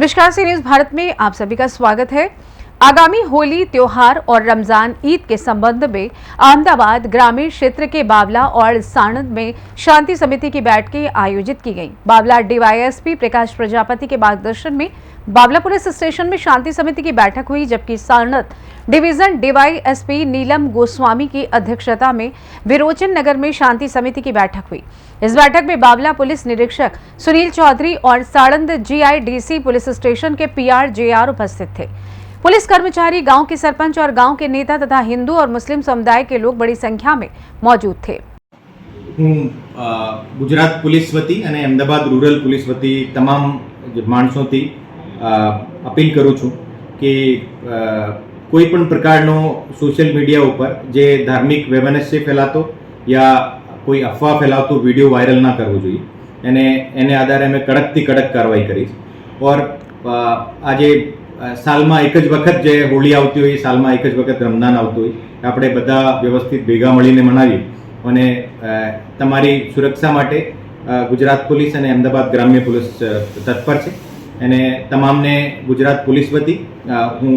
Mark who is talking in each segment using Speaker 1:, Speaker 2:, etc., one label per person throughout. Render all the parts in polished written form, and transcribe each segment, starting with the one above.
Speaker 1: नमस्कार, सी न्यूज भारत में आप सभी का स्वागत है। आगामी होली त्योहार और रमजान ईद के संबंध में अहमदाबाद ग्रामीण क्षेत्र के बावला और साणंद में शांति समिति की बैठकें आयोजित की गईं। बावला डीवाईएसपी प्रकाश प्रजापति के मार्गदर्शन में बावला पुलिस स्टेशन में शांति समिति की बैठक हुई, जबकि साणंद डिवीजन डीवाईएसपी नीलम गोस्वामी की अध्यक्षता में विरोचन नगर में शांति समिति की बैठक हुई। इस बैठक में बावला पुलिस निरीक्षक सुनील चौधरी और साणंद जीआईडीसी पुलिस स्टेशन के पीआर जेआर उपस्थित थे। पुलिस कर्मचारी, गांव के सरपंच और गांव के नेता तथा हिंदू और मुस्लिम समुदाय के लोग बड़ी संख्या में मौजूद थे।
Speaker 2: गुजरात पुलिस वती અને અમદાવાદ રૂરલ પુલિસ વતી તમામ માણસોથી અપીલ કરું છું કે કોઈ પણ પ્રકારનો સોશિયલ મીડિયા ઉપર જે ધાર્મિક વૈમનસ્ય ફેલાતો યા કોઈ અફવા ફેલાવતો વિડીયો વાયરલ ના કરવો જોઈએ અને એને આધારે અમે કડકથી કડક કાર્યવાહી કરીશ। और આજે સાલમાં એક જ વખત જે હોળી આવતી હોય, સાલમાં એક જ વખત રમઝાન આવતું હોય, આપણે બધા વ્યવસ્થિત ભેગા મળીને મનાવીએ અને તમારી સુરક્ષા માટે ગુજરાત પોલીસ અને અમદાવાદ ગ્રામ્ય પોલીસ તત્પર છે અને તમામને ગુજરાત પોલીસ વતી હું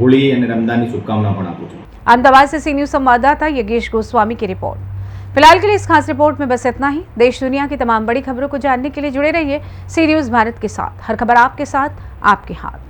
Speaker 2: હોળી અને રમઝાનની શુભકામના પણ આપું છું।
Speaker 1: अहमदाबाद से सी न्यूज संवाददाता योगेश गोस्वामी की रिपोर्ट। फिलहाल के लिए इस खास रिपोर्ट में बस इतना ही। देश दुनिया की तमाम बड़ी खबरों को जानने के लिए जुड़े रहिए सी न्यूज भारत के साथ। हर खबर आपके साथ, आपके हाथ।